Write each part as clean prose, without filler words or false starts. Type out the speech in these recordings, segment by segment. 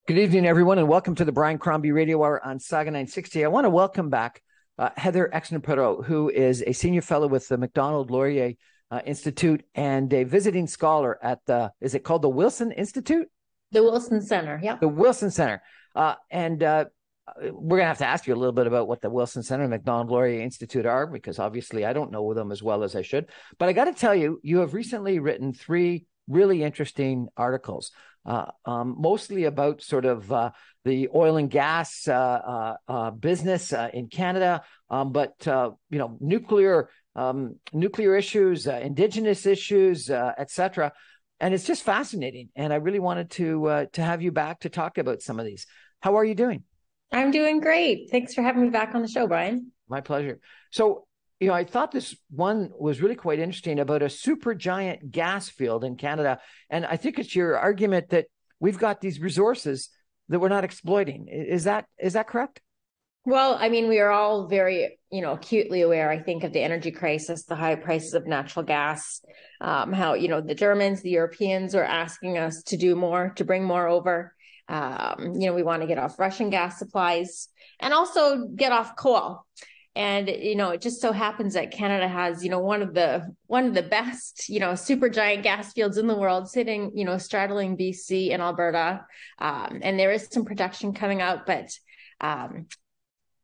Good evening, everyone, and welcome to the Brian Crombie Radio Hour on Saga 960. I want to welcome back Heather Exner-Pirot, who is a senior fellow with the Macdonald-Laurier Institute and a visiting scholar at is it called the Wilson Institute? The Wilson Center, yeah. The Wilson Center. And we're going to have to ask you a little bit about what the Wilson Center and Macdonald-Laurier Institute are, because obviously I don't know them as well as I should. But I got to tell you, you have recently written three really interesting articles. Mostly about sort of the oil and gas business in Canada, but nuclear issues, indigenous issues, etc. And it's just fascinating. And I really wanted to have you back to talk about some of these. How are you doing? I'm doing great. Thanks for having me back on the show, Brian. My pleasure. So, I thought this one was really quite interesting about a supergiant gas field in Canada. And I think it's your argument that we've got these resources that we're not exploiting. Is that correct? Well, I mean, we are all very, acutely aware, I think, of the energy crisis, the high prices of natural gas, how, the Germans, the Europeans are asking us to do more, to bring more over. We want to get off Russian gas supplies and also get off coal. And, it just so happens that Canada has, one of the best, super giant gas fields in the world sitting, straddling BC and Alberta. And there is some production coming out, but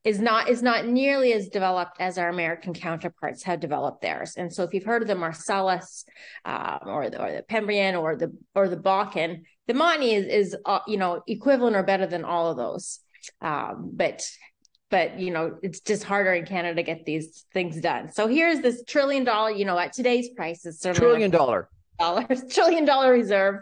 is not nearly as developed as our American counterparts have developed theirs. And so if you've heard of the Marcellus or the Permian or the Bakken, the Montney is equivalent or better than all of those. But it's just harder in Canada to get these things done. So here's this $1 trillion, at today's prices, $1 trillion reserve,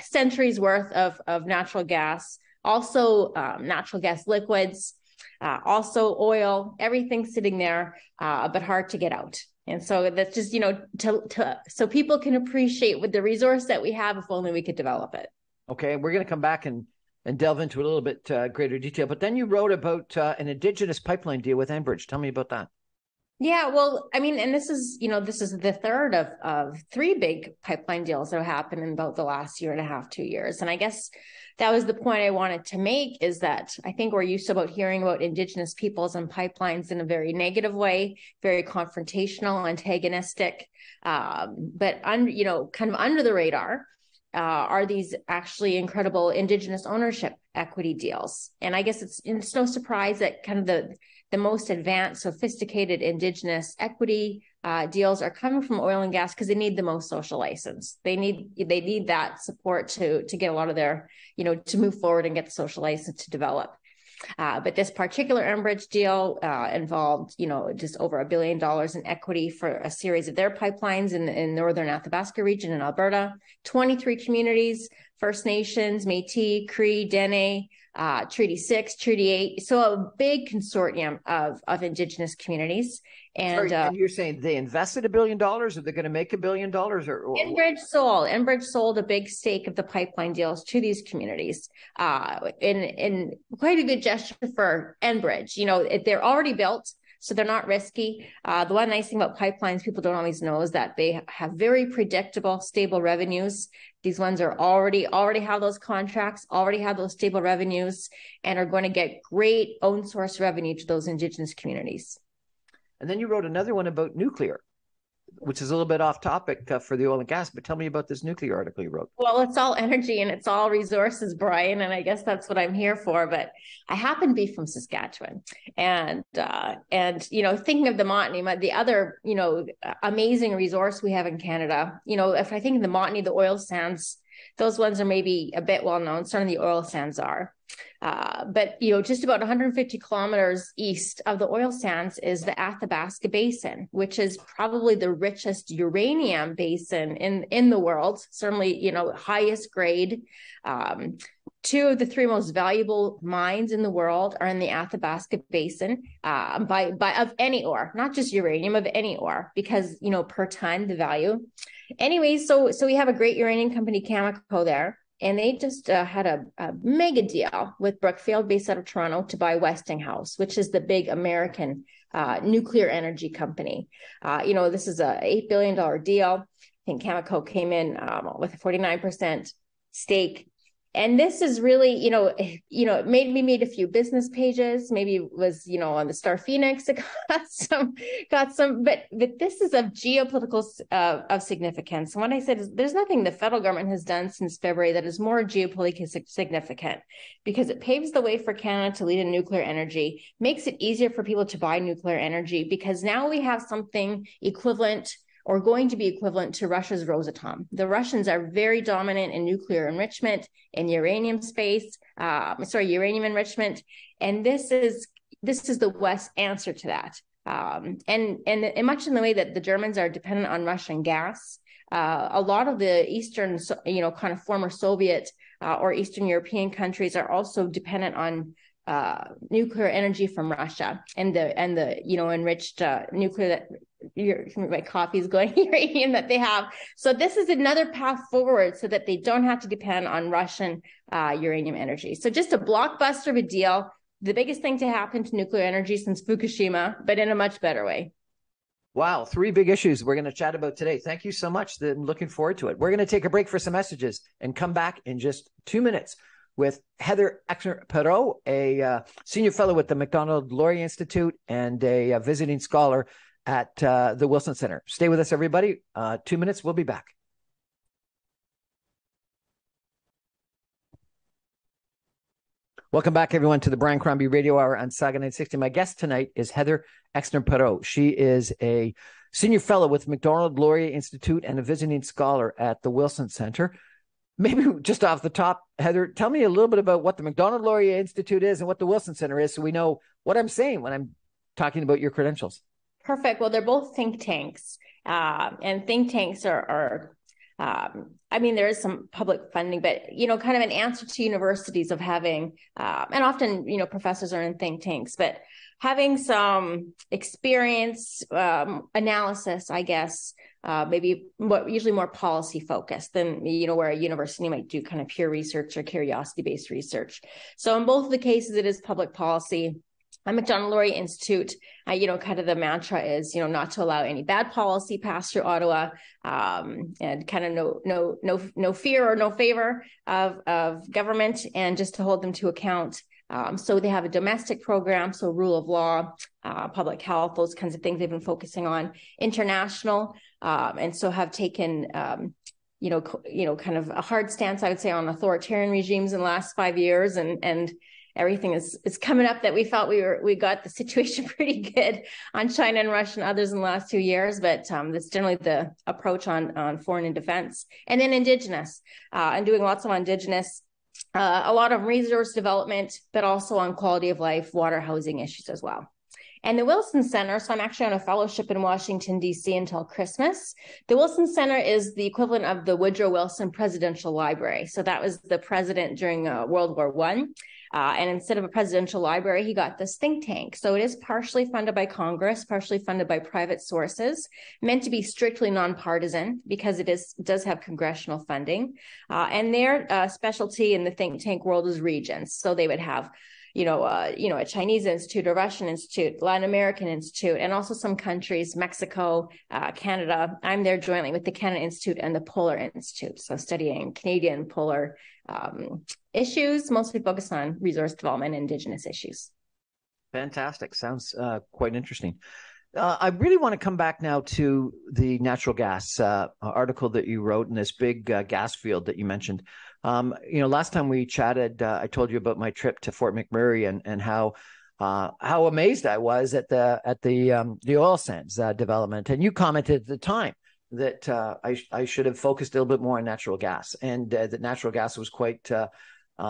centuries worth of natural gas, also natural gas liquids, also oil, everything sitting there, but hard to get out. And so that's just, so people can appreciate with the resource that we have, if only we could develop it. Okay. We're going to come back and delve into a little bit greater detail. But then you wrote about an indigenous pipeline deal with Enbridge. Tell me about that. Yeah, well, I mean, and this is the third of three big pipeline deals that have happened in about the last year and a half, 2 years. And I guess that was the point I wanted to make, is that I think we're used to about hearing about indigenous peoples and pipelines in a very negative way, very confrontational, antagonistic, but kind of under the radar. Are these actually incredible indigenous ownership equity deals? And I guess it's no surprise that kind of the most advanced, sophisticated indigenous equity deals are coming from oil and gas because they need the most social license. They need that support to get a lot of their, to move forward and get the social license to develop. But this particular Enbridge deal involved, just over $1 billion in equity for a series of their pipelines in northern Athabasca region in Alberta, 23 communities, First Nations, Métis, Cree, Dene, Treaty 6, Treaty 8. So a big consortium of Indigenous communities. And, and you're saying they invested $1 billion? Are they going to make $1 billion? Enbridge sold a big stake of the pipeline deals to these communities in quite a good gesture for Enbridge. They're already built, so they're not risky. The one nice thing about pipelines people don't always know is that they have very predictable, stable revenues. These ones are already have those contracts, already have those stable revenues, and are going to get great own source revenue to those Indigenous communities. And then you wrote another one about nuclear, which is a little bit off topic for the oil and gas, but tell me about this nuclear article you wrote. Well, it's all energy and it's all resources, Brian, and I guess that's what I'm here for. But I happen to be from Saskatchewan, and thinking of the Montney, the other amazing resource we have in Canada. If I think of the Montney, the oil sands, those ones are maybe a bit well known. Some of the oil sands are. But just about 150 kilometers east of the oil sands is the Athabasca Basin, which is probably the richest uranium basin in the world. Certainly, highest grade. Two of the three most valuable mines in the world are in the Athabasca Basin of any ore, not just uranium, of any ore, because per ton the value. Anyway, so we have a great uranium company, Cameco, there. And they just had a mega deal with Brookfield, based out of Toronto, to buy Westinghouse, which is the big American nuclear energy company. This is a $8 billion deal. I think Cameco came in with a 49% stake. And this is really, it made me made a few business pages. Maybe it was, on the Star Phoenix, it got some, but this is of geopolitical of significance. And what I said is, there's nothing the federal government has done since February that is more geopolitically significant, because it paves the way for Canada to lead in nuclear energy, makes it easier for people to buy nuclear energy, because now we have something equivalent or going to be equivalent to Russia's Rosatom. The Russians are very dominant in nuclear enrichment, in uranium uranium enrichment, and this is the West's answer to that. And much in the way that the Germans are dependent on Russian gas, a lot of the Eastern, kind of former Soviet or Eastern European countries are also dependent on nuclear energy from Russia and the enriched nuclear that my coffee is going uranium that they have. So this is another path forward so that they don't have to depend on Russian uranium energy. So just a blockbuster of a deal, the biggest thing to happen to nuclear energy since Fukushima, but in a much better way. Wow, 3 big issues we're going to chat about today. Thank you so much. I'm looking forward to it. We're going to take a break for some messages and come back in just 2 minutes with Heather Exner-Pirot, a senior fellow with the Macdonald-Laurier Institute and a visiting scholar at the Wilson Center. Stay with us, everybody. 2 minutes, we'll be back. Welcome back, everyone, to the Brian Crombie Radio Hour on Saga 960. My guest tonight is Heather Exner-Pirot. She is a senior fellow with Macdonald-Laurier Institute and a visiting scholar at the Wilson Center. Maybe just off the top, Heather, tell me a little bit about what the Macdonald-Laurier Institute is and what the Wilson Center is, so we know what I'm saying when I'm talking about your credentials. Perfect. Well, they're both think tanks, and think tanks are there is some public funding, but, kind of an answer to universities of having, and often, professors are in think tanks, but having some experience, analysis, I guess, maybe usually more policy focused than, where a university might do kind of pure research or curiosity-based research. So in both of the cases, it is public policy. At Macdonald-Laurier Institute, kind of the mantra is, not to allow any bad policy passed through Ottawa, and kind of no fear or no favor of government, and just to hold them to account. So they have a domestic program, so rule of law, public health, those kinds of things they've been focusing on. International, and so have taken, kind of a hard stance, I would say, on authoritarian regimes in the last 5 years, and everything is coming up that we felt we got the situation pretty good on China and Russia and others in the last 2 years, but that's generally the approach on foreign and defense. And then Indigenous, and doing lots of Indigenous, a lot of resource development, but also on quality of life, water, housing issues as well. And the Wilson Center, so I'm actually on a fellowship in Washington, D.C. until Christmas. The Wilson Center is the equivalent of the Woodrow Wilson Presidential Library. So that was the president during World War I. And instead of a presidential library, he got this think tank. So it is partially funded by Congress, partially funded by private sources, meant to be strictly nonpartisan because it does have congressional funding. And their specialty in the think tank world is regions. So they would have a Chinese institute, a Russian institute, Latin American institute, and also some countries, Mexico, Canada. I'm there jointly with the Canada Institute and the Polar Institute. So studying Canadian polar issues, mostly focused on resource development and Indigenous issues. Fantastic. Sounds quite interesting. I really want to come back now to the natural gas article that you wrote in this big gas field that you mentioned. Last time we chatted, I told you about my trip to Fort McMurray and how amazed I was at the oil sands development. And you commented at the time that I should have focused a little bit more on natural gas, and that natural gas was quite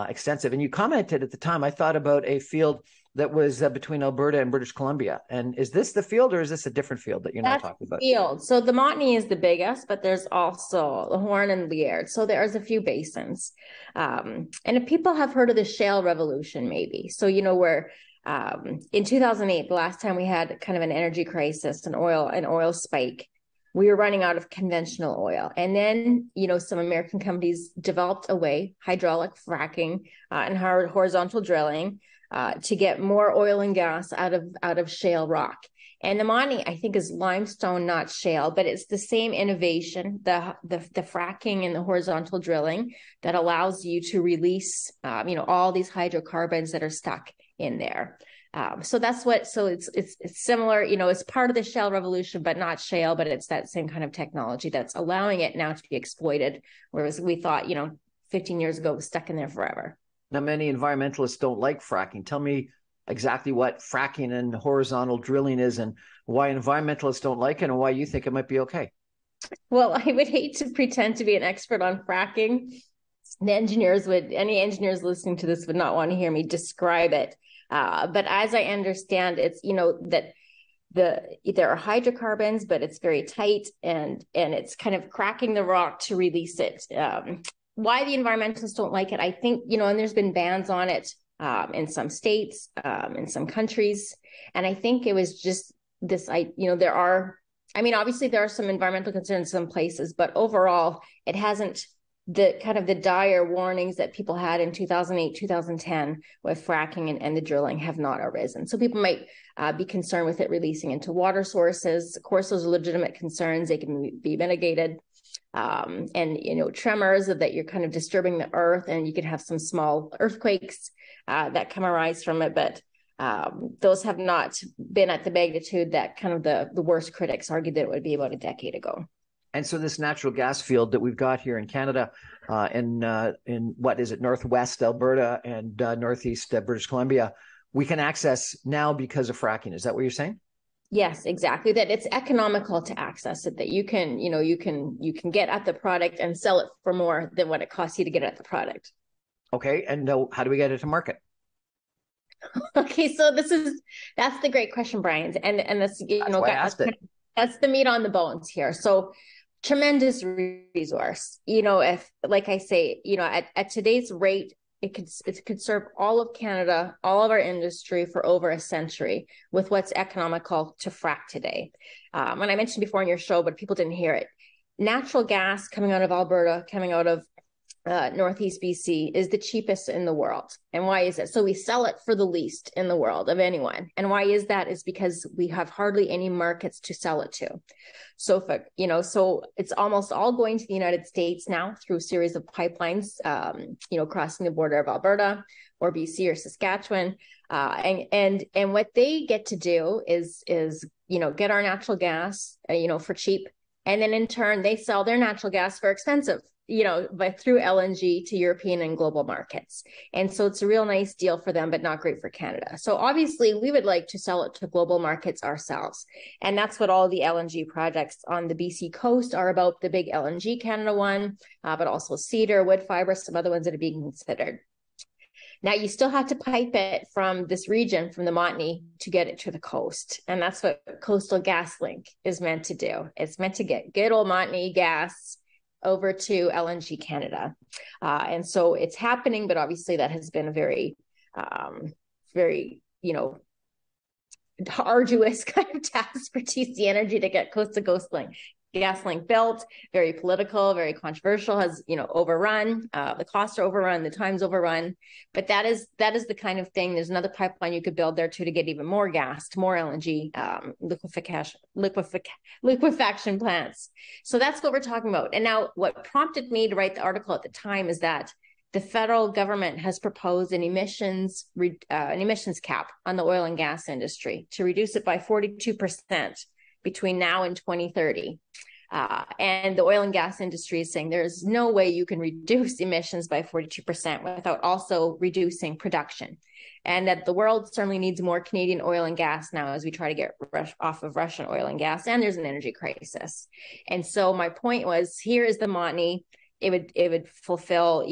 extensive. And you commented at the time, I thought about a field that was between Alberta and British Columbia. And is this the field, or is this a different field that you're not talking about? Field. So the Montney is the biggest, but there's also the Horn and Liard. So there's a few basins. And if people have heard of the shale revolution, maybe. So, where in 2008, the last time we had kind of an energy crisis, an oil spike, we were running out of conventional oil. And then, some American companies developed a way, hydraulic fracking and horizontal drilling, to get more oil and gas out of shale rock. And the Montney, I think, is limestone, not shale, but it's the same innovation, the fracking and the horizontal drilling that allows you to release, all these hydrocarbons that are stuck in there. So it's similar, it's part of the shale revolution, but not shale, but it's that same kind of technology that's allowing it now to be exploited. Whereas we thought, 15 years ago, it was stuck in there forever. Now, many environmentalists don't like fracking. Tell me exactly what fracking and horizontal drilling is and why environmentalists don't like it and why you think it might be okay. Well, I would hate to pretend to be an expert on fracking. Any engineers listening to this would not want to hear me describe it. But as I understand, it's, that there are hydrocarbons, but it's very tight and it's kind of cracking the rock to release it. Why the environmentalists don't like it, I think, and there's been bans on it in some states, in some countries. And I think it was just this, obviously there are some environmental concerns in some places, but overall it hasn't the dire warnings that people had in 2008, 2010 with fracking and the drilling have not arisen. So people might be concerned with it releasing into water sources. Of course, those are legitimate concerns. They can be mitigated. And tremors that you're kind of disturbing the earth, and you could have some small earthquakes that come arise from it, but those have not been at the magnitude that kind of the worst critics argued that it would be about a decade ago. And so this natural gas field that we've got here in Canada, in what is it, northwest Alberta and northeast British Columbia, we can access now because of fracking. Is that what you're saying? Yes, exactly. That it's economical to access it, that you can get at the product and sell it for more than what it costs you to get at the product. Okay. And how do we get it to market? Okay. So that's the great question, Brian. And that's why I asked it. That's the meat on the bones here. So tremendous resource, if, like I say, at today's rate, it could serve all of Canada, all of our industry for over a century with what's economical to frack today. And I mentioned before in your show, but people didn't hear it. Natural gas coming out of Alberta, coming out of Northeast BC is the cheapest in the world. And why is it? So we sell it for the least in the world of anyone. And why is that? Is because we have hardly any markets to sell it to. So, so it's almost all going to the United States now through a series of pipelines, crossing the border of Alberta or BC or Saskatchewan. And what they get to do is get our natural gas, for cheap. And then in turn, they sell their natural gas for expensive, but through LNG to European and global markets. And so it's a real nice deal for them, but not great for Canada. So obviously we would like to sell it to global markets ourselves. And that's what all the LNG projects on the BC coast are about, the big LNG Canada one, but also Cedar, wood fiber, some other ones that are being considered. Now, you still have to pipe it from this region, from the Montney, to get it to the coast. And that's what Coastal GasLink is meant to do. It's meant to get good old Montney gas over to LNG Canada. And so it's happening, but obviously that has been a very, arduous kind of task for TC Energy to get coast to coast gas link built. Very political, very controversial, has overrun, the costs are overrun, the time's overrun, but that is the kind of thing. There's another pipeline you could build there too to get even more gas, to more LNG liquefaction plants. So that's what we're talking about. And now what prompted me to write the article at the time is that the federal government has proposed an emissions cap on the oil and gas industry to reduce it by 42% between now and 2030. And the oil and gas industry is saying there's no way you can reduce emissions by 42% without also reducing production. And that the world certainly needs more Canadian oil and gas now as we try to get off of Russian oil and gas, and there's an energy crisis. And so my point was, here is the Montney. It would fulfill,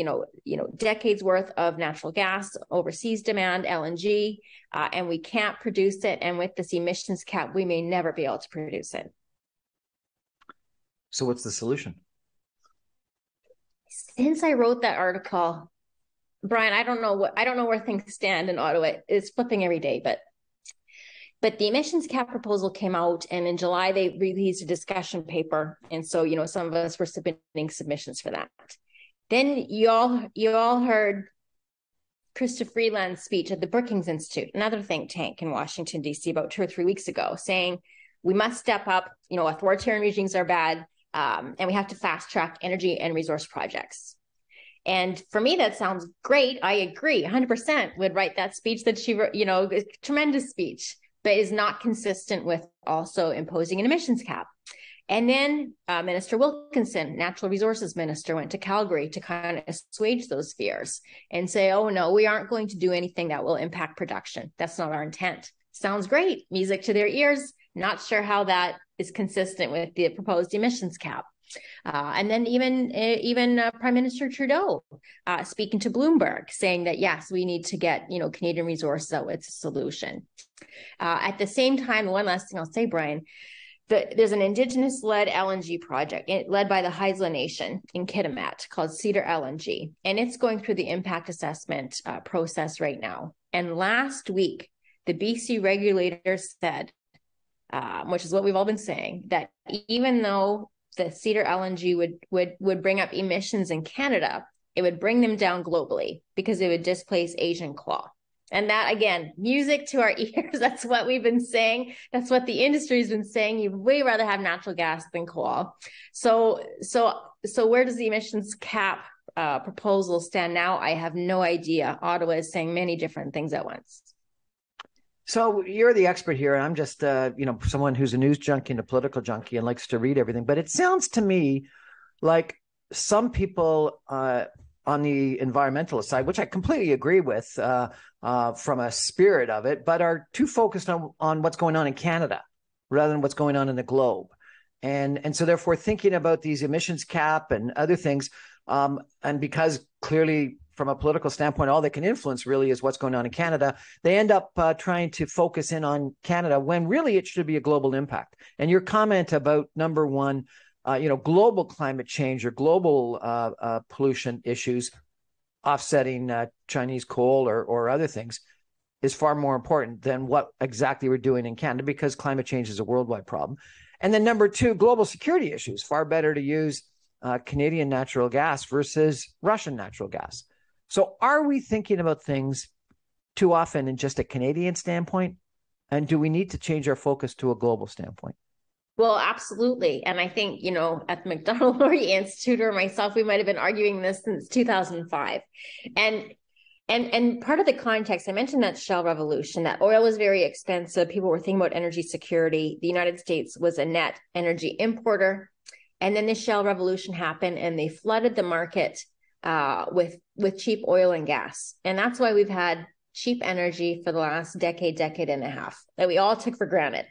decades worth of natural gas, overseas demand, LNG, and we can't produce it. And with this emissions cap, we may never be able to produce it. So what's the solution? Since I wrote that article, Brian, I don't know where things stand in Ottawa. It's flipping every day, but the emissions cap proposal came out, and in July they released a discussion paper. And so, some of us were submitting submissions for that. Then you all heard Chrystia Freeland's speech at the Brookings Institute, another think tank in Washington, D.C., about 2 or 3 weeks ago, saying we must step up, authoritarian regimes are bad, and we have to fast track energy and resource projects. And for me, that sounds great. I agree, 100% would write that speech that she wrote, a tremendous speech, but is not consistent with also imposing an emissions cap. And then Minister Wilkinson, Natural Resources Minister, went to Calgary to kind of assuage those fears and say, oh, no, we aren't going to do anything that will impact production. That's not our intent. Sounds great. Music to their ears. Not sure how that is consistent with the proposed emissions cap. And then even Prime Minister Trudeau speaking to Bloomberg, saying that, yes, we need to get, Canadian resources out with a solution. At the same time, one last thing I'll say, Brian, there's an Indigenous-led LNG project led by the Haisla Nation in Kitimat called Cedar LNG, and it's going through the impact assessment process right now. And last week, the BC regulators said, which is what we've all been saying, that even though the Cedar LNG would bring up emissions in Canada, it would bring them down globally because it would displace Asian coal. And that, again, music to our ears. That's what we've been saying. That's what the industry's been saying. You'd way rather have natural gas than coal. So where does the emissions cap proposal stand now? I have no idea. Ottawa is saying many different things at once. So you're the expert here, and I'm just, someone who's a news junkie and a political junkie and likes to read everything. But it sounds to me like some people on the environmentalist side, which I completely agree with from a spirit of it, but are too focused on what's going on in Canada rather than what's going on in the globe. And so therefore thinking about these emissions cap and other things, and because clearly from a political standpoint, all they can influence really is what's going on in Canada, they end up trying to focus in on Canada when really it should be a global impact. And your comment about number one, global climate change or global pollution issues offsetting Chinese coal or other things is far more important than what exactly we're doing in Canada, because climate change is a worldwide problem. And then number two, global security issues. Far better to use Canadian natural gas versus Russian natural gas. So are we thinking about things too often in just a Canadian standpoint? And do we need to change our focus to a global standpoint? Well, absolutely. And I think, at the Macdonald-Laurier Institute or myself, we might have been arguing this since 2005. And part of the context, I mentioned that shale revolution, that oil was very expensive. People were thinking about energy security. The United States was a net energy importer. And then the shale revolution happened and they flooded the market with cheap oil and gas. And that's why we've had cheap energy for the last decade and a half that we all took for granted.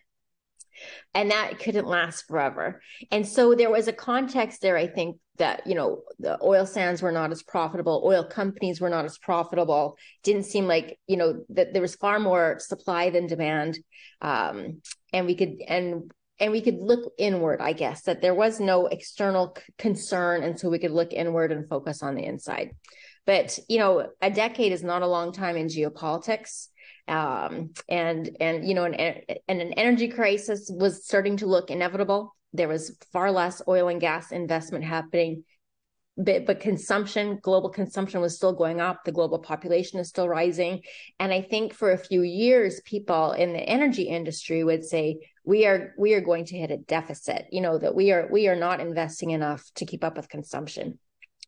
And that couldn't last forever. And so there was a context there, I think, that, the oil sands were not as profitable. Oil companies were not as profitable. Didn't seem like, that there was far more supply than demand. And we could look inward, I guess, that there was no external concern. And so we could look inward and focus on the inside. But, a decade is not a long time in geopolitics. And an energy crisis was starting to look inevitable. There was far less oil and gas investment happening, but global consumption was still going up. The global population is still rising. And I think for a few years, people in the energy industry would say, we are going to hit a deficit, that we are not investing enough to keep up with consumption.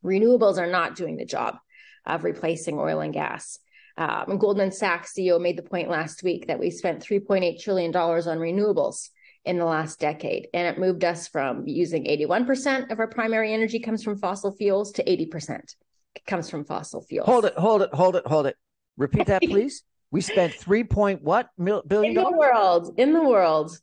Renewables are not doing the job of replacing oil and gas. And Goldman Sachs CEO made the point last week that we spent $3.8 trillion on renewables in the last decade. And it moved us from using 81% of our primary energy comes from fossil fuels to 80% comes from fossil fuels. Hold it. Repeat that, please. We spent billion? In the world,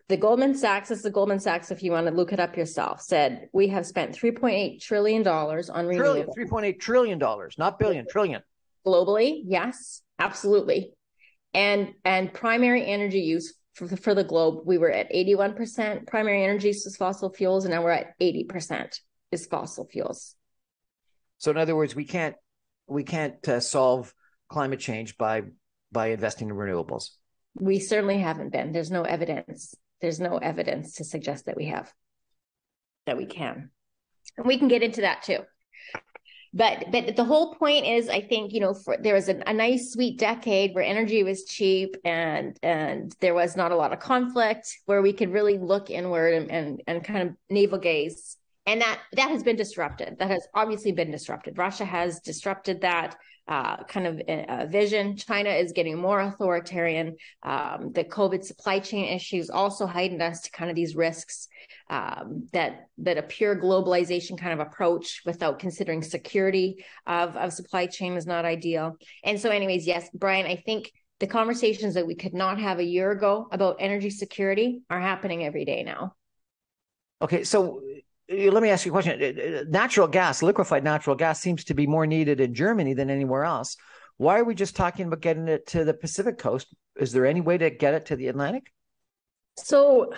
the Goldman Sachs, if you want to look it up yourself, said we have spent $3.8 trillion on renewables. $3.8 trillion, not billion, trillion. Globally, yes, absolutely. And primary energy use for the globe, we were at 81% primary energy is fossil fuels, and now we're at 80% is fossil fuels. So in other words, we can't solve climate change by investing in renewables. We certainly haven't been. There's no evidence. There's no evidence to suggest that we can. And we can get into that too. but the whole point is, I think, there was a nice sweet decade where energy was cheap and there was not a lot of conflict, where we could really look inward and kind of navel gaze. And that has been disrupted. That has obviously been disrupted. Russia has disrupted that kind of vision. China is getting more authoritarian. The COVID supply chain issues also heightened us to kind of these risks that a pure globalization kind of approach without considering security of supply chain is not ideal. And so anyways, yes, Brian, I think the conversations that we could not have a year ago about energy security are happening every day now. Okay, so let me ask you a question. Natural gas, liquefied natural gas, seems to be more needed in Germany than anywhere else. Why are we just talking about getting it to the Pacific coast? Is there any way to get it to the Atlantic? So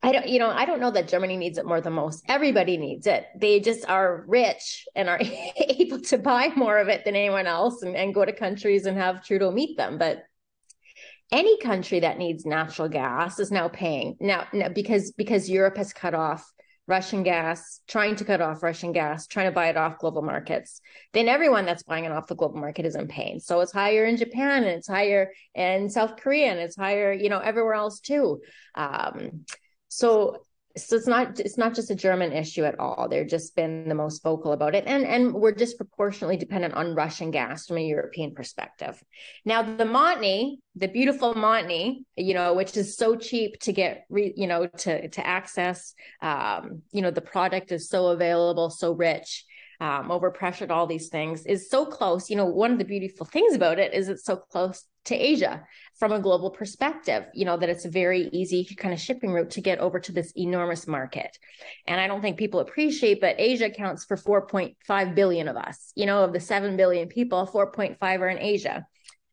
I don't know that Germany needs it more than most. Everybody needs it. They just are rich and are able to buy more of it than anyone else and go to countries and have Trudeau meet them. But any country that needs natural gas is now paying now because Europe has cut off Russian gas, trying to cut off Russian gas, trying to buy it off global markets. Then everyone that's buying it off the global market is in pain. So it's higher in Japan and it's higher in South Korea and it's higher, everywhere else too. So it's not just a German issue at all. They've just been the most vocal about it, and we're disproportionately dependent on Russian gas from a European perspective. Now the Montney, the beautiful Montney, which is so cheap to get, to access, the product is so available, so rich, overpressured, all these things, is so close. One of the beautiful things about it is it's so close to Asia from a global perspective, that it's a very easy kind of shipping route to get over to this enormous market. And I don't think people appreciate, but Asia accounts for 4.5 billion of us, of the 7 billion people, 4.5 are in Asia.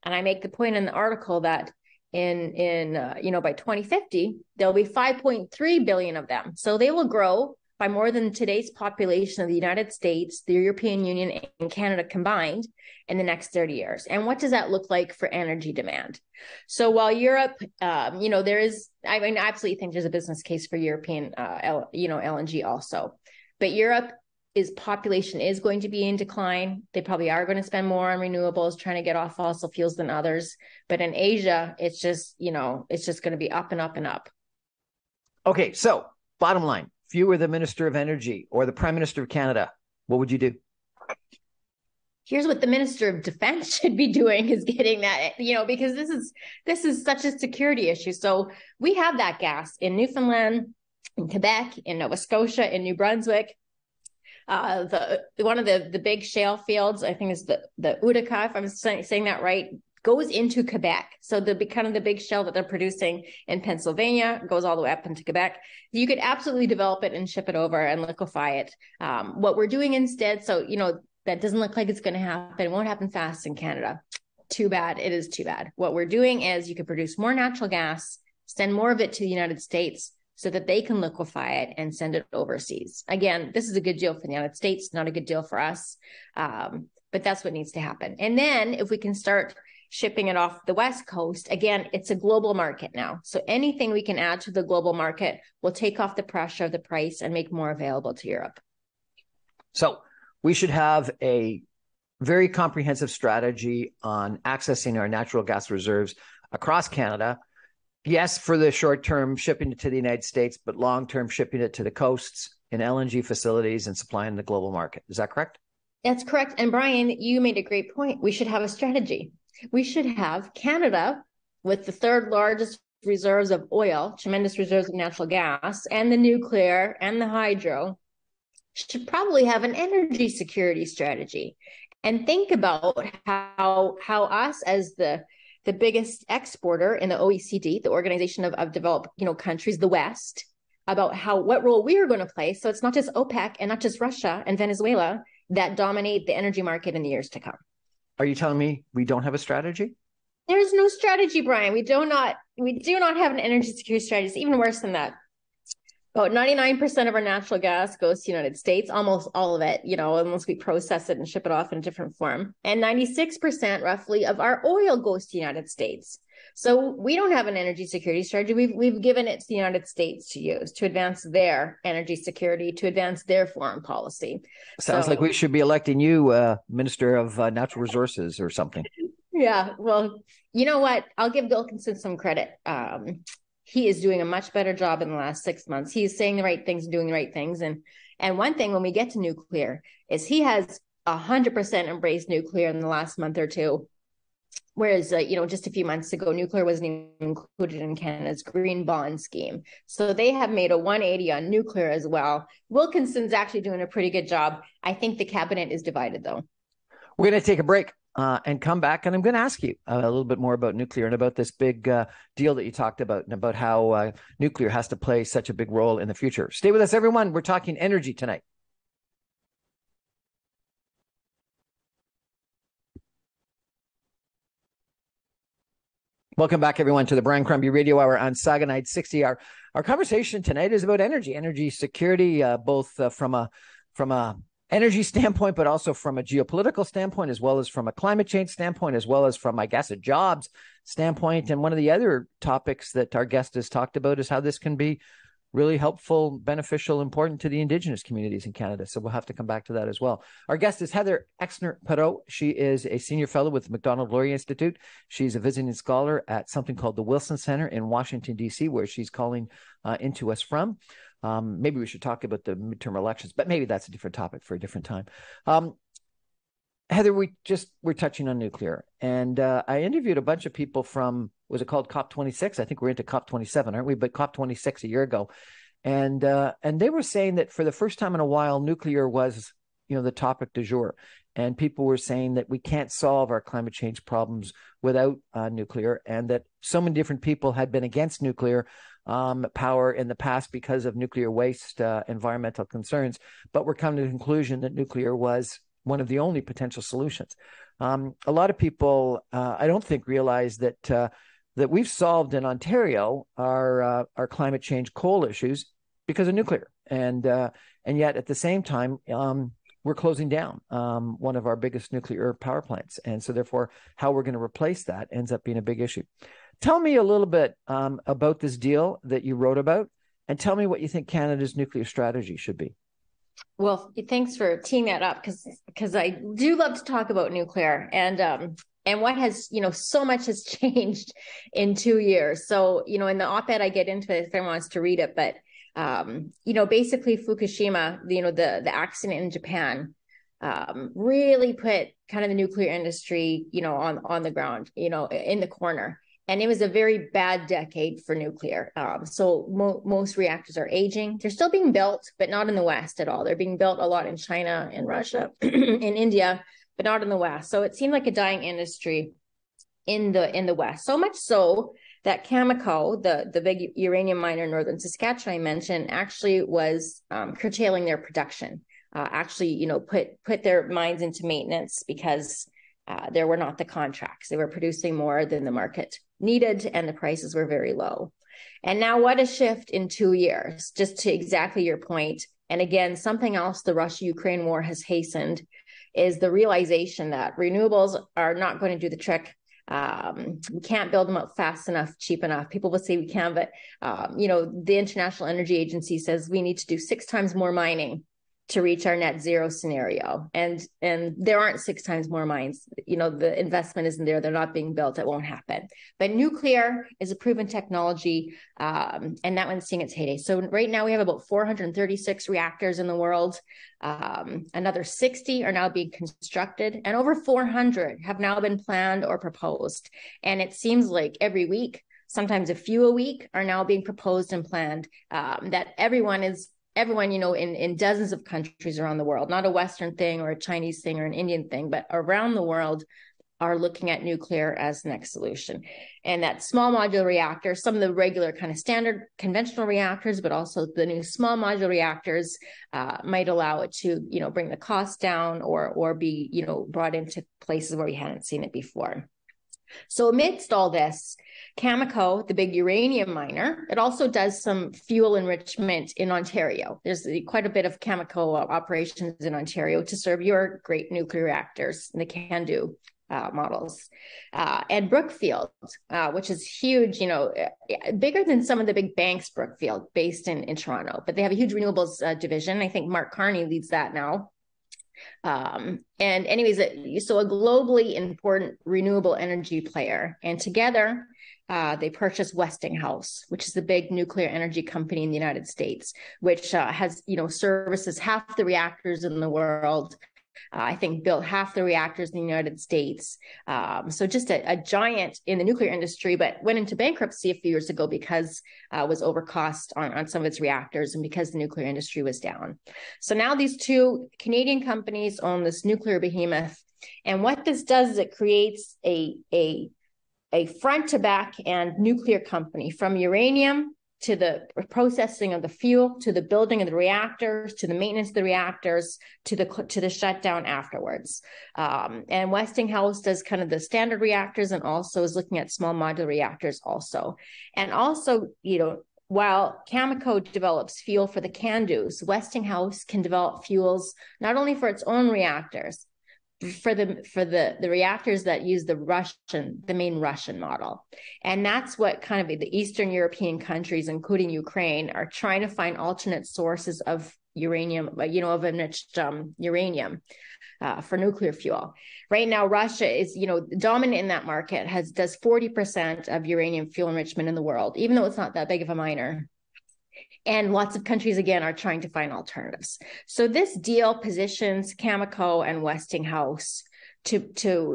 And I make the point in the article that by 2050, there'll be 5.3 billion of them. So they will grow by more than today's population of the United States, the European Union, and Canada combined in the next 30 years. And what does that look like for energy demand? So while Europe, I absolutely think there's a business case for European, LNG also. But Europe's population is going to be in decline. They probably are going to spend more on renewables, trying to get off fossil fuels than others. But in Asia, it's just going to be up and up and up. Okay, so bottom line. If you were the Minister of Energy or the Prime Minister of Canada, what would you do? Here's what the Minister of Defense should be doing, is getting that, because this is such a security issue. So we have that gas in Newfoundland, in Quebec, in Nova Scotia, in New Brunswick. One of the big shale fields, I think is the Utica, if I'm saying that right, goes into Quebec. So the big shale that they're producing in Pennsylvania goes all the way up into Quebec. You could absolutely develop it and ship it over and liquefy it. What we're doing instead, so, that doesn't look like it's going to happen. It won't happen fast in Canada. Too bad. It is too bad. What we're doing is you could produce more natural gas, send more of it to the United States so that they can liquefy it and send it overseas. Again, this is a good deal for the United States, not a good deal for us. But that's what needs to happen. And then if we can start shipping it off the West Coast, again, it's a global market now. So anything we can add to the global market will take off the pressure of the price and make more available to Europe. So we should have a very comprehensive strategy on accessing our natural gas reserves across Canada. Yes, for the short term, shipping it to the United States, but long term, shipping it to the coasts in LNG facilities and supplying the global market. Is that correct? That's correct. And Brian, you made a great point. We should have a strategy. We should have Canada with the third largest reserves of oil, tremendous reserves of natural gas, and the nuclear and the hydro, should probably have an energy security strategy and think about how us as the biggest exporter in the OECD, the Organization of Developed countries, the West, about what role we are going to play. So it's not just OPEC and not just Russia and Venezuela that dominate the energy market in the years to come. Are you telling me we don't have a strategy? There's no strategy, Brian. We do not have an energy security strategy. It's even worse than that. About 99% of our natural gas goes to the United States, almost all of it, unless we process it and ship it off in a different form. And 96% roughly of our oil goes to the United States. So we don't have an energy security strategy. We've given it to the United States to use to advance their energy security, to advance their foreign policy. Sounds like we should be electing you Minister of Natural Resources or something. Yeah, well, you know what? I'll give Wilkinson some credit. He is doing a much better job in the last 6 months. He's saying the right things, doing the right things. And one thing when we get to nuclear is he has 100% embraced nuclear in the last month or two. Whereas, just a few months ago, nuclear wasn't even included in Canada's green bond scheme. So they have made a 180 on nuclear as well. Wilkinson's actually doing a pretty good job. I think the cabinet is divided, though. We're going to take a break and come back, and I'm going to ask you a little bit more about nuclear and about this big deal that you talked about and about how nuclear has to play such a big role in the future. Stay with us, everyone. We're talking energy tonight. Welcome back, everyone, to the Brian Crombie Radio Hour on Saga Night 60. Our conversation tonight is about energy security, both from a energy standpoint, but also from a geopolitical standpoint, as well as from a climate change standpoint, as well as from, I guess, a jobs standpoint. And one of the other topics that our guest has talked about is how this can be really helpful, beneficial, important to the Indigenous communities in Canada. So we'll have to come back to that as well. Our guest is Heather Exner-Pirot. She is a senior fellow with the Macdonald-Laurier Institute. She's a visiting scholar at something called the Wilson Center in Washington, D.C., where she's calling into us from. Maybe we should talk about the midterm elections, but maybe that's a different topic for a different time. Heather, we're touching on nuclear, and I interviewed a bunch of people from, was it called COP26? I think we're into COP27, aren't we? But COP26 a year ago, and they were saying that for the first time in a while, nuclear was, the topic du jour, and people were saying that we can't solve our climate change problems without nuclear, and that so many different people had been against nuclear power in the past because of nuclear waste, environmental concerns, but we're coming to the conclusion that nuclear was one of the only potential solutions. A lot of people, I don't think, realize that we've solved in Ontario our climate change coal issues because of nuclear, and yet at the same time, we're closing down one of our biggest nuclear power plants, and so therefore, how we're going to replace that ends up being a big issue. Tell me a little bit about this deal that you wrote about, and tell me what you think Canada's nuclear strategy should be. Well, thanks for teeing that up, because I do love to talk about nuclear and what has, so much has changed in 2 years. So, in the op-ed, I get into it if anyone wants to read it, but, basically Fukushima, the accident in Japan, really put kind of the nuclear industry, on the ground, in the corner. And it was a very bad decade for nuclear. So most reactors are aging. They're still being built, but not in the West at all. They're being built a lot in China and Russia, in India, but not in the West. So it seemed like a dying industry in the West. So much so that Cameco, the big uranium miner in northern Saskatchewan I mentioned, actually was curtailing their production. Put their mines into maintenance because there were not the contracts. They were producing more than the market needed, and the prices were very low. And now what a shift in 2 years, just to exactly your point. And again, something else the Russia-Ukraine war has hastened is the realization that renewables are not going to do the trick. We can't build them up fast enough, cheap enough. People will say we can, but the International Energy Agency says we need to do 6 times more mining to reach our net zero scenario. And there aren't 6 times more mines. The investment isn't there. They're not being built. It won't happen. But nuclear is a proven technology, and that one's seeing its heyday. So right now we have about 436 reactors in the world. Another 60 are now being constructed, and over 400 have now been planned or proposed. And it seems like every week, sometimes a few a week, are now being proposed and planned, that everyone, in dozens of countries around the world, not a Western thing or a Chinese thing or an Indian thing, but around the world, are looking at nuclear as the next solution. And that small modular reactor, some of the regular kind of standard conventional reactors, but also the new small modular reactors might allow it to, bring the cost down or be, brought into places where we hadn't seen it before. So amidst all this, Cameco, the big uranium miner, it also does some fuel enrichment in Ontario. There's quite a bit of Cameco operations in Ontario to serve your great nuclear reactors, the CANDU models. And Brookfield, which is huge, bigger than some of the big banks, Brookfield, based in Toronto, but they have a huge renewables division. I think Mark Carney leads that now. And anyways, so a globally important renewable energy player. And together, they purchased Westinghouse, which is the big nuclear energy company in the United States, which has, services half the reactors in the world. I think built half the reactors in the United States. So just a giant in the nuclear industry, but went into bankruptcy a few years ago because it was overcost on some of its reactors and because the nuclear industry was down. So now these two Canadian companies own this nuclear behemoth. And what this does is it creates a front to back end nuclear company, from uranium to the processing of the fuel, to the building of the reactors, to the maintenance of the reactors, to the shutdown afterwards. And Westinghouse does kind of the standard reactors and also is looking at small modular reactors also. And also, while Cameco develops fuel for the CANDUs, Westinghouse can develop fuels not only for its own reactors, for the reactors that use the main Russian model. And that's what kind of the Eastern European countries, including Ukraine, are trying to find alternate sources of uranium, of enriched uranium for nuclear fuel. Right now, Russia is, dominant in that market, does 40% of uranium fuel enrichment in the world, even though it's not that big of a miner. And lots of countries, again, are trying to find alternatives. So this deal positions Cameco and Westinghouse to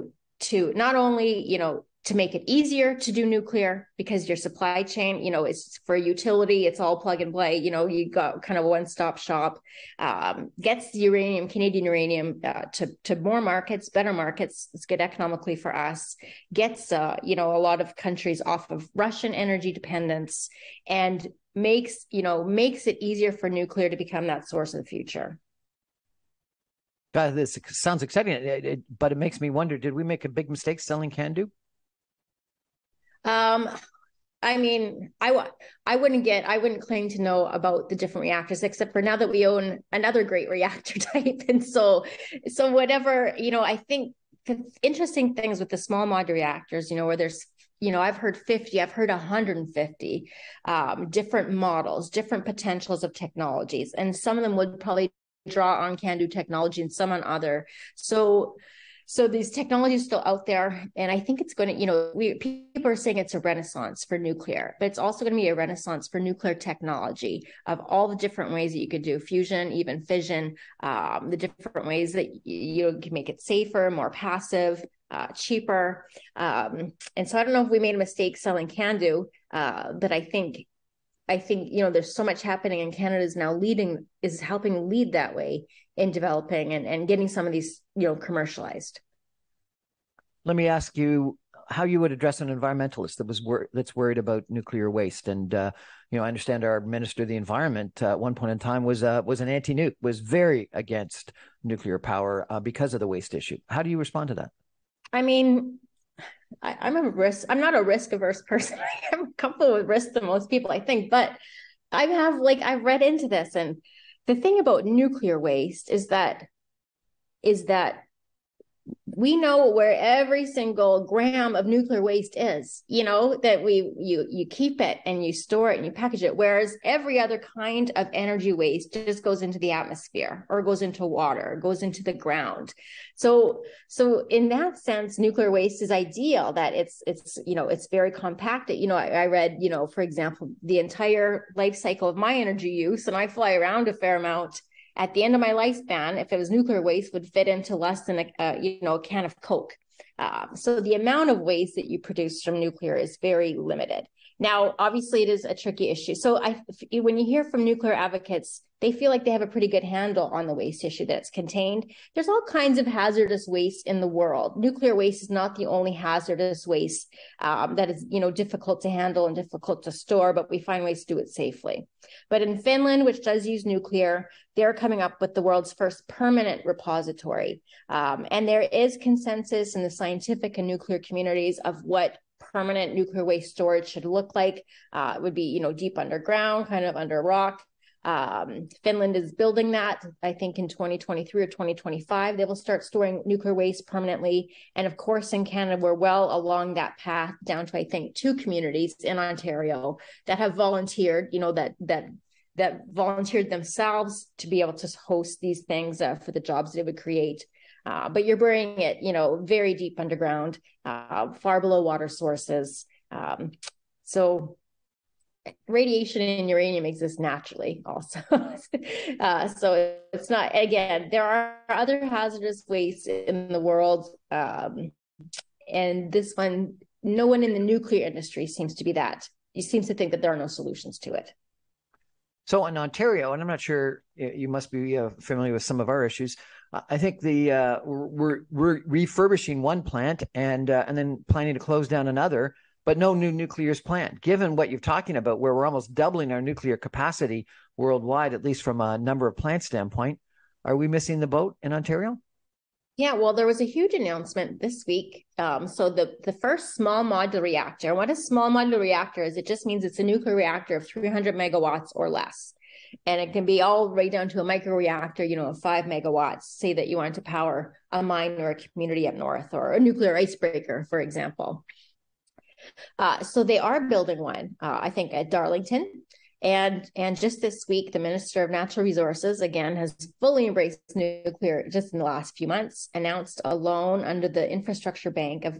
not only, to make it easier to do nuclear, because your supply chain, it's for utility, it's all plug and play, you got kind of a one-stop shop, gets the Canadian uranium to more markets, better markets. It's good economically for us, gets, a lot of countries off of Russian energy dependence, and makes it easier for nuclear to become that source of the future. God, this sounds exciting, but it makes me wonder, did we make a big mistake selling CANDU? I mean, I wouldn't claim to know about the different reactors, except for now that we own another great reactor type. And so whatever, I think the interesting things with the small modular reactors, where there's, I've heard 50, I've heard 150 different models, different potentials of technologies. And some of them would probably draw on CANDU technology and some on other. So these technologies are still out there, and I think it's going to, people are saying it's a renaissance for nuclear, but it's also going to be a renaissance for nuclear technology of all the different ways that you could do fusion, even fission, the different ways that you can make it safer, more passive, cheaper. And so I don't know if we made a mistake selling CANDU, but I think there's so much happening, and Canada is now helping lead that way in developing and getting some of these, commercialized. Let me ask you how you would address an environmentalist that's worried about nuclear waste. And I understand our Minister of the Environment at one point in time was an anti-nuke, was very against nuclear power because of the waste issue. How do you respond to that? I mean, I'm not a risk averse person. I'm comfortable with risk than most people, I think, but I've read into this, and the thing about nuclear waste is that we know where every single gram of nuclear waste is, that you keep it and you store it and you package it. Whereas every other kind of energy waste just goes into the atmosphere, or goes into water, or goes into the ground. So in that sense, nuclear waste is ideal, that it's very compacted. I read, for example, the entire life cycle of my energy use, and I fly around a fair amount. At the end of my lifespan, if it was nuclear waste, would fit into less than a can of Coke. So the amount of waste that you produce from nuclear is very limited. Now, obviously, it is a tricky issue. So when you hear from nuclear advocates, they feel like they have a pretty good handle on the waste issue that's contained. There's all kinds of hazardous waste in the world. Nuclear waste is not the only hazardous waste that is, difficult to handle and difficult to store, but we find ways to do it safely. But in Finland, which does use nuclear, they're coming up with the world's first permanent repository. And there is consensus in the scientific and nuclear communities of what permanent nuclear waste storage should look like. It would be, deep underground, kind of under rock. Finland is building that. I think in 2023 or 2025, they will start storing nuclear waste permanently. And of course, in Canada, we're well along that path down to, I think, 2 communities in Ontario that have volunteered, that volunteered themselves to be able to host these things for the jobs they would create. But you're burying it, very deep underground, far below water sources. So radiation and uranium exist naturally also. So it's not, again, there are other hazardous wastes in the world. And this one, no one in the nuclear industry seems to think that there are no solutions to it. So in Ontario, and I'm not sure, you must be familiar with some of our issues. I think we're refurbishing one plant and then planning to close down another, but no new nuclear is planned. Given what you're talking about, where we're almost doubling our nuclear capacity worldwide, at least from a number of plant standpoint, are we missing the boat in Ontario? Yeah, well, there was a huge announcement this week. So the first small modular reactor, what a small modular reactor is, it just means it's a nuclear reactor of 300 megawatts or less. And it can be all right down to a microreactor, of 5 megawatts, say that you want to power a mine or a community up north, or a nuclear icebreaker, for example. So they are building one, I think, at Darlington. And just this week, the Minister of Natural Resources, again, has fully embraced nuclear just in the last few months, announced a loan under the Infrastructure Bank of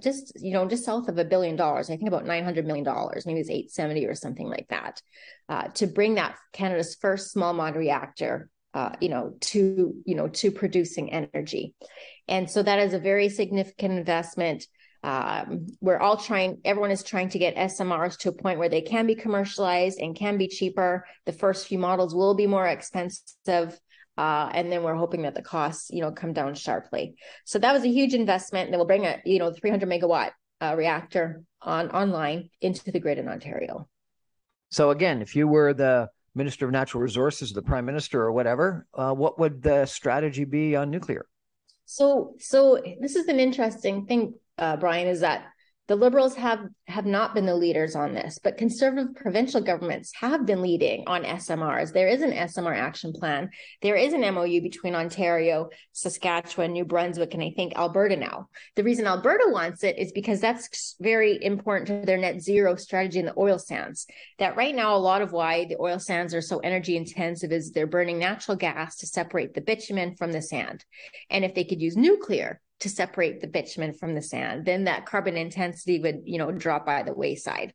just south of $1 billion, I think about $900 million, maybe it's 870 or something like that, to bring that Canada's first small modular reactor to producing energy. And so that is a very significant investment. Everyone is trying to get SMRs to a point where they can be commercialized and can be cheaper. The first few models will be more expensive. And then we're hoping that the costs, come down sharply. So that was a huge investment that will bring a, 300 megawatt reactor online into the grid in Ontario. So again, if you were the Minister of Natural Resources, the Prime Minister or whatever, what would the strategy be on nuclear? So this is an interesting thing, Brian, is that the Liberals have not been the leaders on this, but Conservative provincial governments have been leading on SMRs. There is an SMR action plan. There is an MOU between Ontario, Saskatchewan, New Brunswick, and I think Alberta now. The reason Alberta wants it is because that's very important to their net zero strategy in the oil sands. That right now, a lot of why the oil sands are so energy intensive is they're burning natural gas to separate the bitumen from the sand. And if they could use nuclear to separate the bitumen from the sand, then that carbon intensity would, drop by the wayside.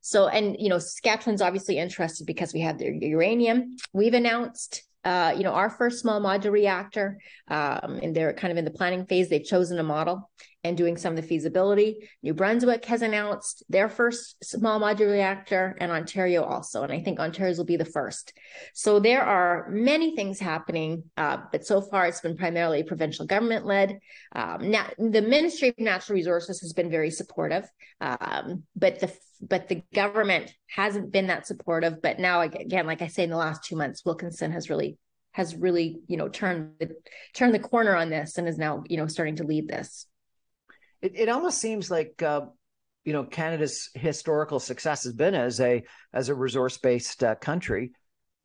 So, and, Saskatchewan's obviously interested because we have their uranium. We've announced, our first small modular reactor, and they're kind of in the planning phase. They've chosen a model and doing some of the feasibility. New Brunswick has announced their first small modular reactor, and Ontario also. And I think Ontario's will be the first. So there are many things happening, but so far it's been primarily provincial government led. Now, the Ministry of Natural Resources has been very supportive, but the government hasn't been that supportive. But now, again, like I say, in the last 2 months, Wilkinson has really turned the corner on this and is now starting to lead this. It almost seems like Canada's historical success has been as a resource-based country,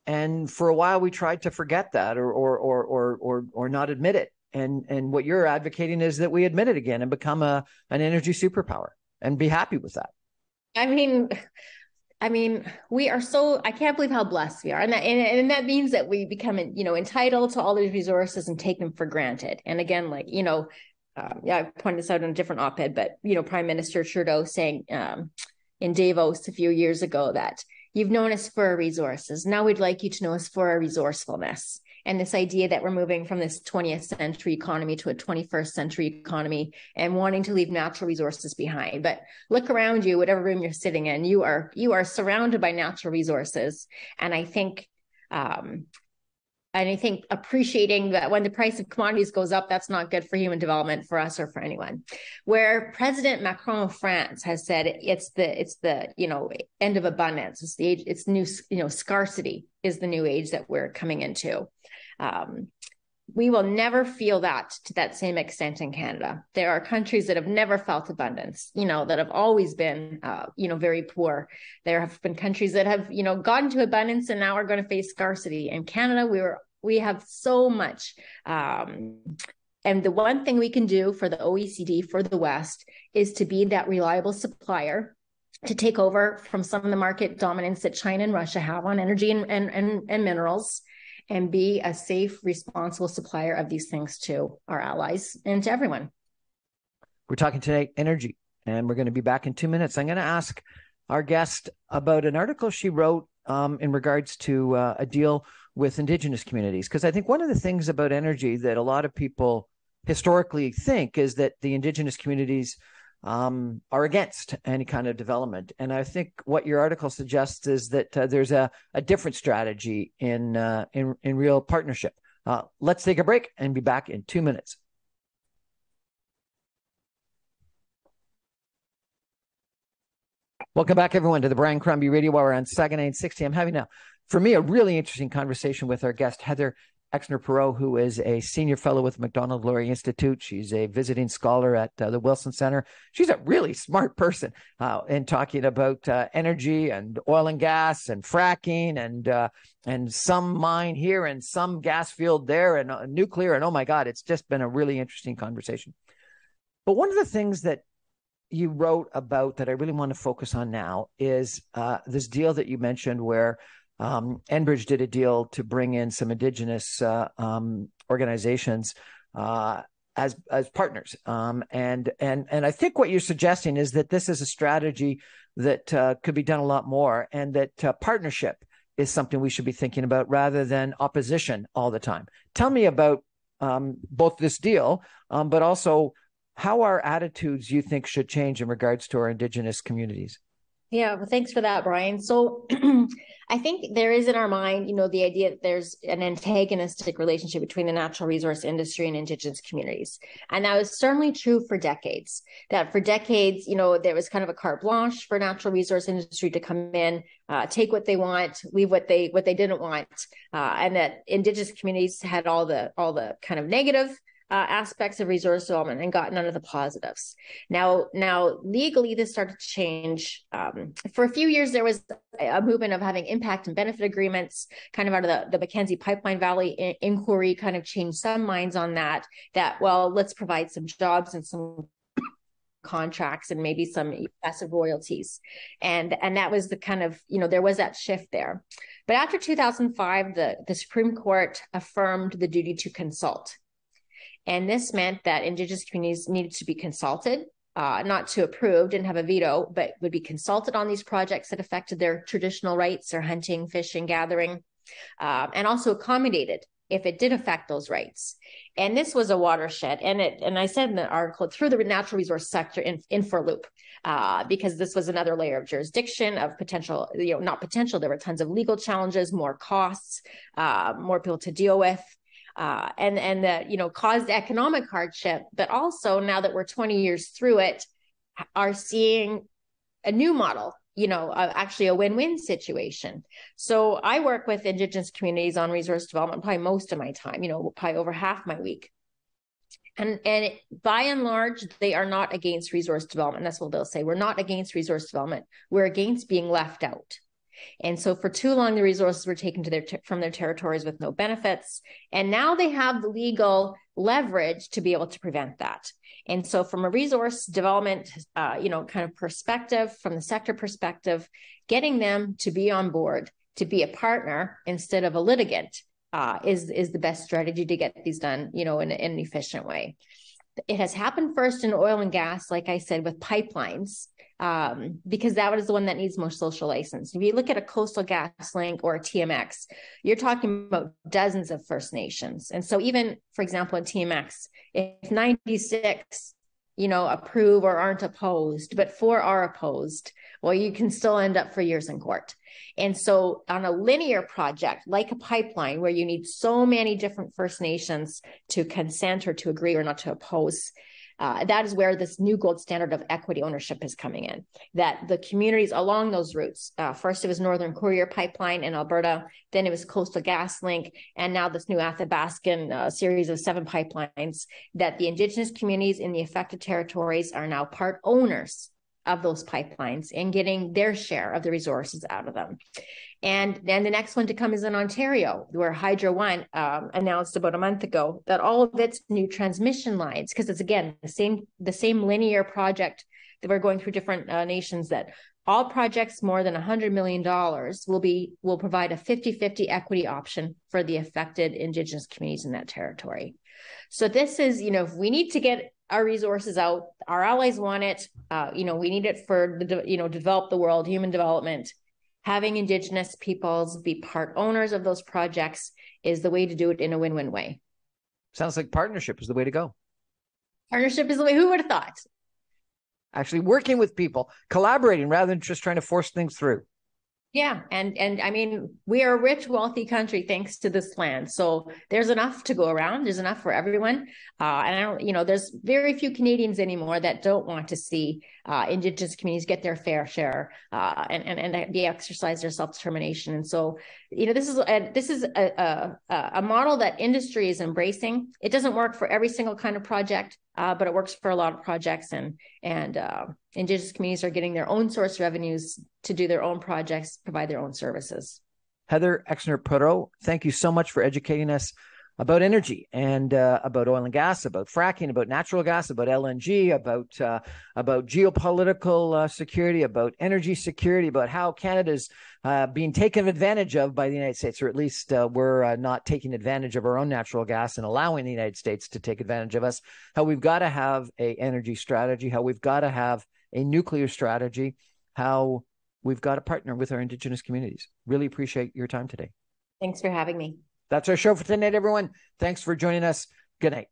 and for a while we tried to forget that or not admit it. And what you're advocating is that we admit it again and become an energy superpower and be happy with that. I mean, we are I can't believe how blessed we are. And that means that we become, entitled to all these resources and take them for granted. And again, I pointed this out in a different op-ed, but, Prime Minister Trudeau saying in Davos a few years ago that you've known us for our resources. Now we'd like you to know us for our resourcefulness. and this idea that we're moving from this 20th century economy to a 21st century economy and wanting to leave natural resources behind. But look around you, whatever room you're sitting in, you are surrounded by natural resources. And I think appreciating that when the price of commodities goes up, that's not good for human development, for us or for anyone. Where President Macron of France has said it's the end of abundance. It's the age. It's new. Scarcity is the new age that we're coming into. We will never feel that to that same extent in Canada. There are countries that have never felt abundance, that have always been, very poor. There have been countries that have, gotten to abundance and now are going to face scarcity. In Canada, we have so much. And the one thing we can do for the OECD, for the West, is to be that reliable supplier, to take over from some of the market dominance that China and Russia have on energy and minerals, and be a safe, responsible supplier of these things to our allies and to everyone. We're talking today energy, and we're going to be back in 2 minutes. I'm going to ask our guest about an article she wrote in regards to a deal with Indigenous communities, because I think one of the things about energy that a lot of people historically think is that the Indigenous communities are against any kind of development. And I think what your article suggests is that there's a different strategy in real partnership. Let's take a break and be back in 2 minutes. Welcome back, everyone, to the Brian Crombie Radio Hour on Saga 960. I'm having for me, a really interesting conversation with our guest, Heather Exner-Pirot, who is a senior fellow with the Macdonald-Laurier Institute. She's a visiting scholar at the Wilson Center. She's a really smart person in talking about energy and oil and gas and fracking and some mine here and some gas field there and nuclear. And oh my God, it's just been a really interesting conversation. But one of the things that you wrote about that I really want to focus on now is this deal that you mentioned where Enbridge did a deal to bring in some Indigenous organizations as partners, and I think what you're suggesting is that this is a strategy that could be done a lot more, and that partnership is something we should be thinking about rather than opposition all the time. Tell me about both this deal, but also how our attitudes you think should change in regards to our Indigenous communities. Yeah, well, thanks for that, Brian. So I think there is in our mind, the idea that there's an antagonistic relationship between the natural resource industry and Indigenous communities. And that was certainly true for decades. That for decades, there was kind of a carte blanche for natural resource industry to come in, take what they want, leave what they didn't want. And that Indigenous communities had all the kind of negative aspects of resource development and got none of the positives. Now, legally, this started to change. For a few years, there was a movement of having impact and benefit agreements, kind of out of the Mackenzie Pipeline Valley inquiry, kind of changed some minds on that, well, let's provide some jobs and some contracts and maybe some massive royalties. And that was the kind of, there was that shift there. But after 2005, the Supreme Court affirmed the duty to consult. And this meant that Indigenous communities needed to be consulted, not to approve, didn't have a veto, but would be consulted on these projects that affected their traditional rights, their hunting, fishing, gathering, and also accommodated if it did affect those rights. And this was a watershed. And I said in the article, threw the natural resource sector in for a loop, because this was another layer of jurisdiction, of potential, not potential, there were tons of legal challenges, more costs, more people to deal with. And that, caused economic hardship, but also now that we're 20 years through it, are seeing a new model, actually a win-win situation. So I work with Indigenous communities on resource development, probably most of my time, probably over half my week. And by and large, they are not against resource development. That's what they'll say. We're not against resource development. We're against being left out. And so for too long, the resources were taken from their territories with no benefits. And now they have the legal leverage to be able to prevent that. And so from a resource development, kind of perspective, from the sector perspective, getting them to be on board, to be a partner instead of a litigant, is the best strategy to get these done, in an efficient way. It has happened first in oil and gas, like I said, with pipelines, because that is the one that needs most social license. If you look at a Coastal Gas Link or a TMX, you're talking about dozens of First Nations. And so even, for example, in TMX, if 96 approve or aren't opposed, but 4 are opposed, well, you can still end up for years in court. And so on a linear project, like a pipeline where you need so many different First Nations to consent or to agree or not to oppose, that is where this new gold standard of equity ownership is coming in, that the communities along those routes, first it was Northern Courier Pipeline in Alberta, then it was Coastal Gas Link, and now this new Athabascan series of 7 pipelines, that the Indigenous communities in the affected territories are now part owners of those pipelines and getting their share of the resources out of them. And then the next one to come is in Ontario, where Hydro One announced about a month ago that all of its new transmission lines, because it's again the same linear project that we're going through different nations, that all projects more than $100 million will provide a 50-50 equity option for the affected Indigenous communities in that territory. So this is, if we need to get our resources out, our allies want it, we need it for develop the world, human development. Having Indigenous peoples be part owners of those projects is the way to do it in a win-win way. Sounds like partnership is the way to go. Partnership is the way. Who would have thought? Actually working with people, collaborating rather than just trying to force things through. Yeah. And I mean, we are a rich, wealthy country thanks to this land. So there's enough to go around. There's enough for everyone. And there's very few Canadians anymore that don't want to see Indigenous communities get their fair share and be exercise their self-determination. And so, this is a model that industry is embracing. It doesn't work for every single kind of project, but it works for a lot of projects, and Indigenous communities are getting their own source revenues to do their own projects, provide their own services. Heather Exner-Pirot, thank you so much for educating us about energy and about oil and gas, about fracking, about natural gas, about LNG, about geopolitical security, about energy security, about how Canada's being taken advantage of by the United States, or at least we're not taking advantage of our own natural gas and allowing the United States to take advantage of us, how we've got to have an energy strategy, how we've got to have a nuclear strategy, how we've got to partner with our Indigenous communities. Really appreciate your time today. Thanks for having me. That's our show for tonight, everyone. Thanks for joining us. Good night.